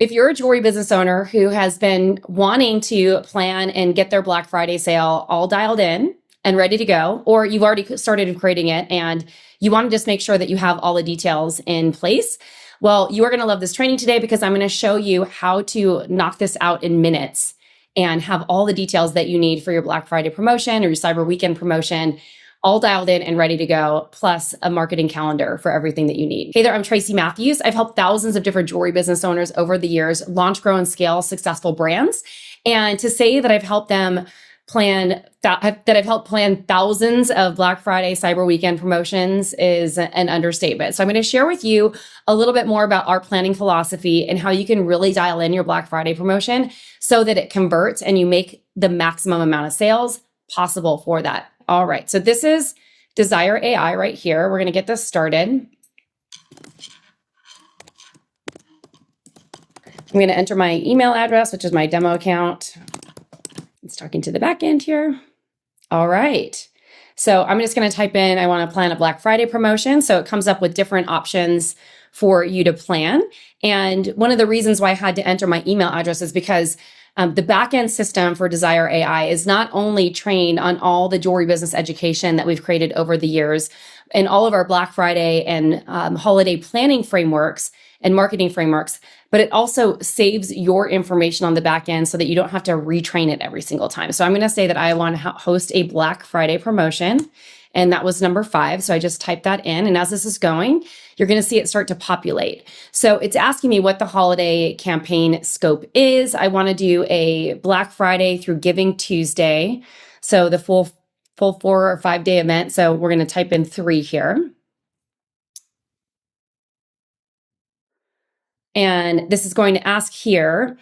If you're a jewelry business owner who has been wanting to plan and get their Black Friday sale all dialed in and ready to go, or you've already started creating it and you want to just make sure that you have all the details in place, well, you are going to love this training today because I'm going to show you how to knock this out in minutes and have all the details that you need for your Black Friday promotion or your Cyber Weekend promotion all dialed in and ready to go, plus a marketing calendar for everything that you need. Hey there, I'm Tracy Matthews. I've helped thousands of different jewelry business owners over the years launch, grow, and scale successful brands. And to say that I've helped them plan thousands of Black Friday, Cyber Weekend promotions is an understatement. So I'm going to share with you a little bit more about our planning philosophy and how you can really dial in your Black Friday promotion so that it converts and you make the maximum amount of sales possible for that. All right, so this is Desire AI right here. We're going to get this started. I'm going to enter my email address, which is my demo account. It's talking to the back end here. All right, so I'm just going to type in, I want to plan a Black Friday promotion. So it comes up with different options for you to plan. And one of the reasons why I had to enter my email address is because the backend system for Desire AI is not only trained on all the jewelry business education that we've created over the years and all of our Black Friday and holiday planning frameworks and marketing frameworks, but it also saves your information on the back end so that you don't have to retrain it every single time. So I'm going to say that I want to host a Black Friday promotion, and that was number 5. So I just typed that in, and as this is going, you're going to see it start to populate. So it's asking me what the holiday campaign scope is. I want to do a Black Friday through Giving Tuesday. So the full 4 or 5 day event. So we're going to type in 3 here. And this is going to ask here,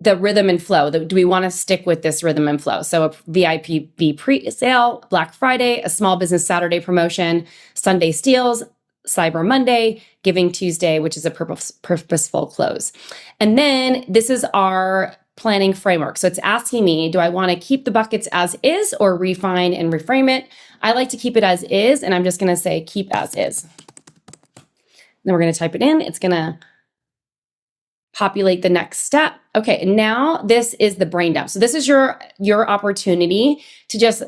the rhythm and flow. Do we want to stick with this rhythm and flow? So a VIP pre-sale, Black Friday, a small business Saturday promotion, Sunday steals, Cyber Monday, Giving Tuesday, which is a purposeful close. And then this is our planning framework. So it's asking me, do I want to keep the buckets as is or refine and reframe it? I like to keep it as is, and I'm just going to say keep as is. Then we're going to type it in. It's going to populate the next step. Okay, and now this is the brain dump. So this is your opportunity to just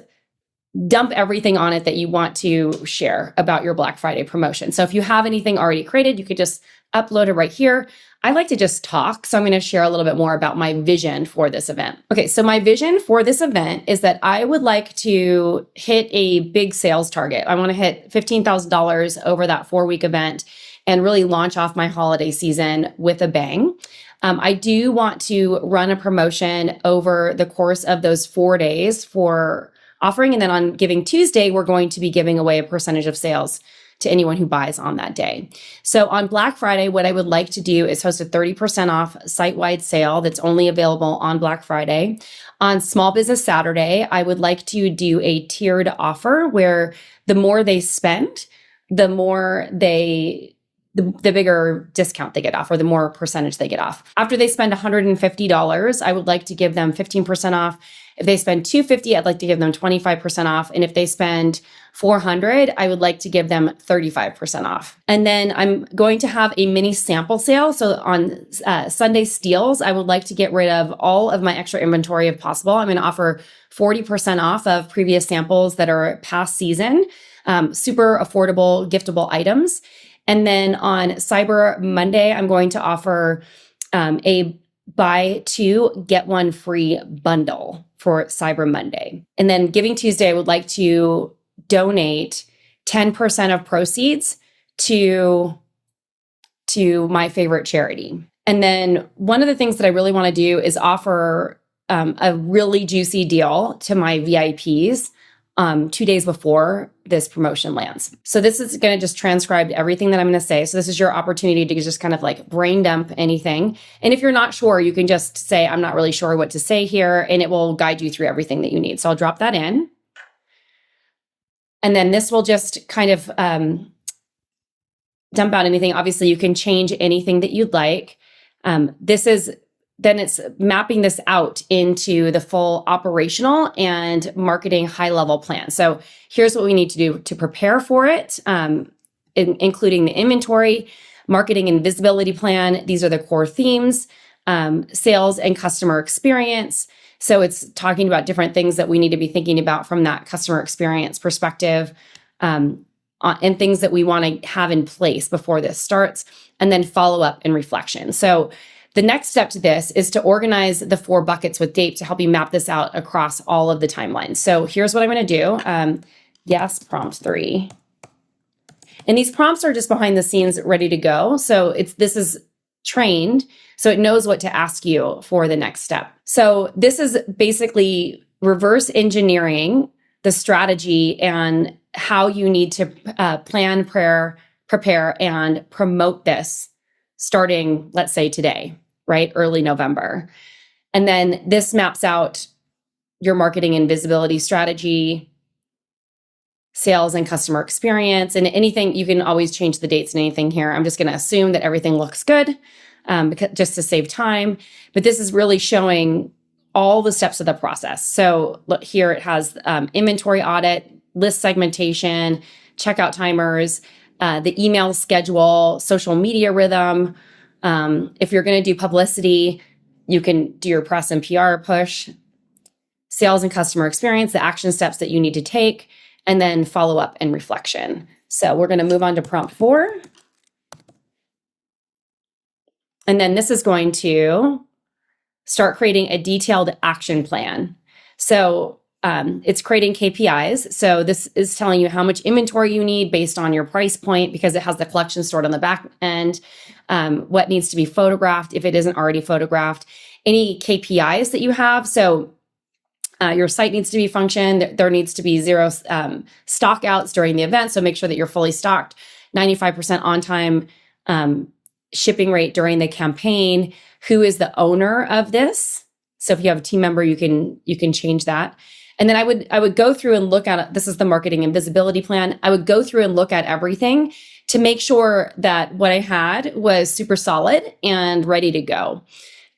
dump everything on it that you want to share about your Black Friday promotion. So if you have anything already created, you could just upload it right here. I like to just talk, so I'm going to share a little bit more about my vision for this event. Okay, so my vision for this event is that I would like to hit a big sales target. I want to hit $15,000 over that 4-week event and really launch off my holiday season with a bang. I do want to run a promotion over the course of those 4 days for offering. And then on Giving Tuesday, we're going to be giving away a percentage of sales to anyone who buys on that day. So on Black Friday, what I would like to do is host a 30% off site-wide sale that's only available on Black Friday. On Small Business Saturday, I would like to do a tiered offer where the more they spend, the more the bigger discount they get off, or the more percentage they get off. After they spend $150, I would like to give them 15% off. If they spend $250, I'd like to give them 25% off. And if they spend $400, I would like to give them 35% off. And then I'm going to have a mini sample sale. So on Sunday steals, I would like to get rid of all of my extra inventory if possible. I'm going to offer 40% off of previous samples that are past season, super affordable, giftable items. And then on Cyber Monday, I'm going to offer a buy 2, get 1 free bundle for Cyber Monday. And then Giving Tuesday, I would like to donate 10% of proceeds to my favorite charity. And then one of the things that I really want to do is offer a really juicy deal to my VIPs 2 days before this promotion lands. So this is going to just transcribe everything that I'm going to say. So this is your opportunity to just kind of like brain dump anything. And if you're not sure, you can just say, I'm not really sure what to say here, and it will guide you through everything that you need. So I'll drop that in. And then this will just kind of dump out anything. Obviously, you can change anything that you'd like. Then it's mapping this out into the full operational and marketing high-level plan. So here's what we need to do to prepare for it, including the inventory, Marketing and visibility plan, these are the core themes. Sales and customer experience. So it's talking about different things that we need to be thinking about from that customer experience perspective, and things that we want to have in place before this starts, and then follow up and reflection. So the next step to this is to organize the 4 buckets with Dape to help you map this out across all of the timelines. So here's what I'm going to do. Yes, prompt 3. And these prompts are just behind the scenes ready to go. So this is trained, so it knows what to ask you for the next step. So this is basically reverse engineering the strategy and how you need to plan, prepare, and promote this starting, let's say today, right? Early November. And then this maps out your marketing and visibility strategy, sales and customer experience, and anything. You can always change the dates and anything here. I'm just going to assume that everything looks good, because just to save time. But this is really showing all the steps of the process. So look here, it has inventory audit, list segmentation, checkout timers, the email schedule, social media rhythm. If you're going to do publicity, you can do your press and PR push, sales and customer experience, the action steps that you need to take, and then follow up and reflection. So we're going to move on to prompt 4. And then this is going to start creating a detailed action plan. So it's creating KPIs. So this is telling you how much inventory you need based on your price point, because it has the collection stored on the back end, what needs to be photographed if it isn't already photographed, any KPIs that you have. So your site needs to be functioned. There needs to be 0 stock outs during the event. So make sure that you're fully stocked, 95% on time shipping rate during the campaign. Who is the owner of this? So if you have a team member, you can change that. And then I would go through and look at, this is the marketing and visibility plan. I would go through and look at everything to make sure that what I had was super solid and ready to go.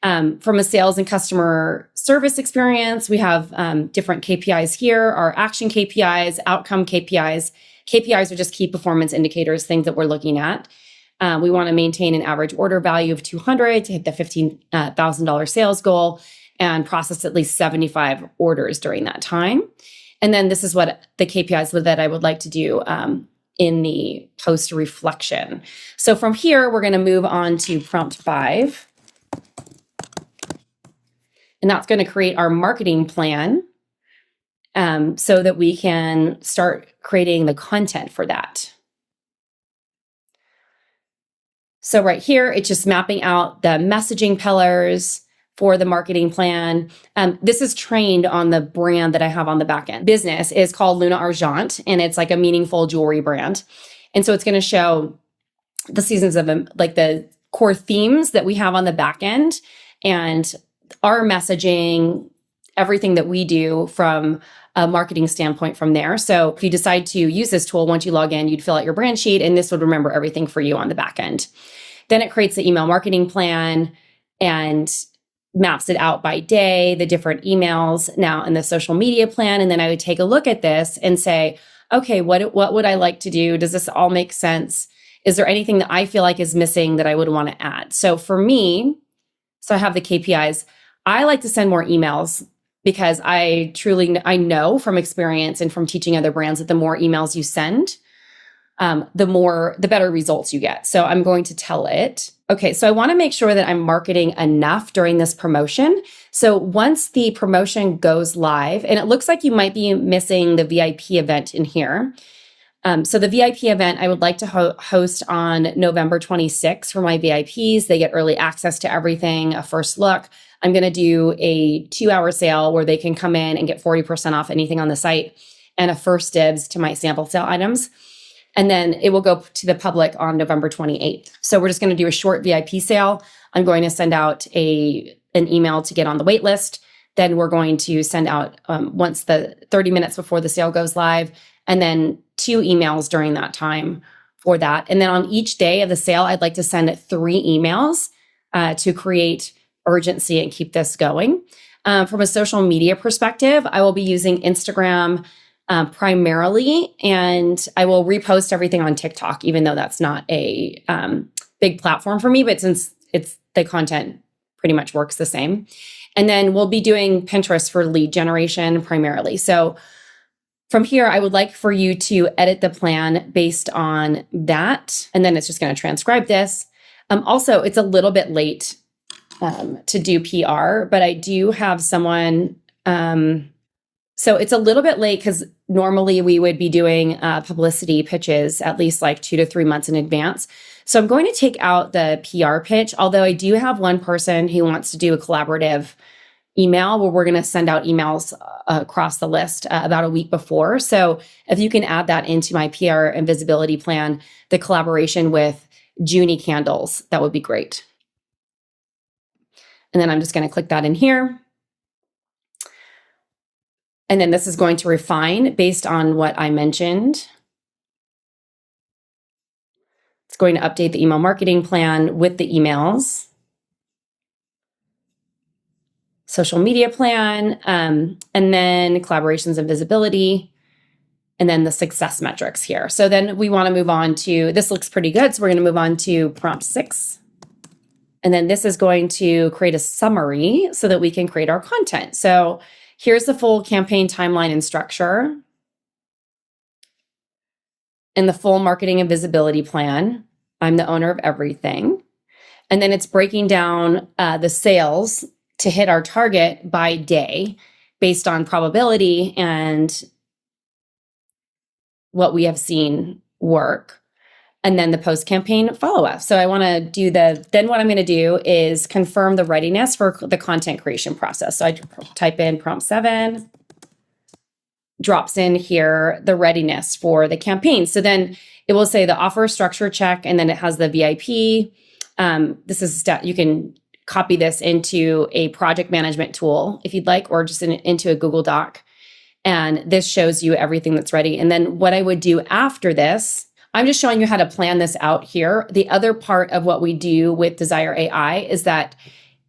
From a sales and customer service experience, we have different KPIs here, our action KPIs, outcome KPIs. KPIs are just key performance indicators, things that we're looking at. We want to maintain an average order value of 200 to hit the $15,000 sales goal and process at least 75 orders during that time. And then this is what the KPIs that I would like to do in the post reflection. So from here, we're going to move on to prompt 5. And that's going to create our marketing plan so that we can start creating the content for that. So right here, it's just mapping out the messaging pillars for the marketing plan. This is trained on the brand that I have on the back end. Business is called Luna Argent, and it's like a meaningful jewelry brand. And so it's going to show the seasons of like the core themes that we have on the back end and our messaging, everything that we do from a marketing standpoint from there. So if you decide to use this tool, once you log in, you'd fill out your brand sheet and this would remember everything for you on the back end. Then it creates the email marketing plan and maps it out by day, the different emails now in the social media plan. And then I would take a look at this and say, okay, what would I like to do? Does this all make sense? Is there anything that I feel like is missing that I would want to add? So for me, so I have the KPIs. I like to send more emails because I know from experience and from teaching other brands that the more emails you send, the better results you get. So I'm going to tell it, okay, so I want to make sure that I'm marketing enough during this promotion. So once the promotion goes live, and it looks like you might be missing the VIP event in here. So the VIP event, I would like to host on November 26th for my VIPs. They get early access to everything, a first look. I'm going to do a 2-hour sale where they can come in and get 40% off anything on the site and a first dibs to my sample sale items. And then it will go to the public on November 28th. So we're just going to do a short VIP sale. I'm going to send out an email to get on the wait list. Then we're going to send out once the 30 minutes before the sale goes live, and then 2 emails during that time for that. And then on each day of the sale, I'd like to send 3 emails to create urgency and keep this going. From a social media perspective, I will be using Instagram primarily, and I will repost everything on TikTok, even though that's not a big platform for me, but since it's the content pretty much works the same. And then we'll be doing Pinterest for lead generation primarily. So from here, I would like for you to edit the plan based on that. And then it's just going to transcribe this. Also, it's a little bit late to do PR, but I do have someone. So it's a little bit late because normally we would be doing publicity pitches at least like 2 to 3 months in advance. So I'm going to take out the PR pitch, although I do have one person who wants to do a collaborative email where we're going to send out emails across the list about a week before. So if you can add that into my PR and visibility plan, the collaboration with Junie candles, that would be great. And then I'm just going to click that in here. And then this is going to refine based on what I mentioned. It's going to update the email marketing plan with the emails. Social media plan, and then collaborations and visibility, and then the success metrics here. So then we want to move on to, this looks pretty good. So we're going to move on to prompt 6. And then this is going to create a summary so that we can create our content. So here's the full campaign timeline and structure, and the full marketing and visibility plan. I'm the owner of everything. And then it's breaking down the sales to hit our target by day based on probability and what we have seen work. And then the post-campaign follow-up. So I want to do then what I'm going to do is confirm the readiness for the content creation process. So I type in prompt 7, drops in here the readiness for the campaign. So then it will say the offer structure check, and then it has the VIP. This is you can copy this into a project management tool if you'd like, or just into a Google Doc. And this shows you everything that's ready. And then what I would do after this, I'm just showing you how to plan this out here. The other part of what we do with Desire AI is that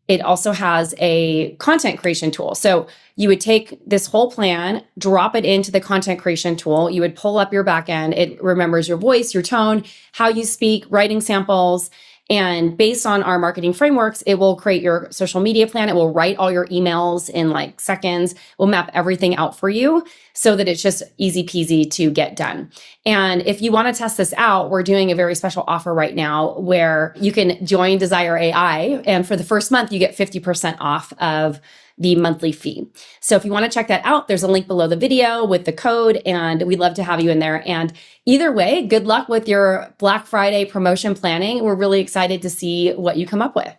it also has a content creation tool. So you would take this whole plan, drop it into the content creation tool. You would pull up your backend. It remembers your voice, your tone, how you speak, writing samples. And based on our marketing frameworks, it will create your social media plan. It will write all your emails in like seconds. We'll map everything out for you so that it's just easy peasy to get done. And if you want to test this out, we're doing a very special offer right now where you can join Desire AI. And for the first month, you get 50% off of the monthly fee. So if you want to check that out, there's a link below the video with the code, and we'd love to have you in there. And either way, good luck with your Black Friday promotion planning. We're really excited to see what you come up with.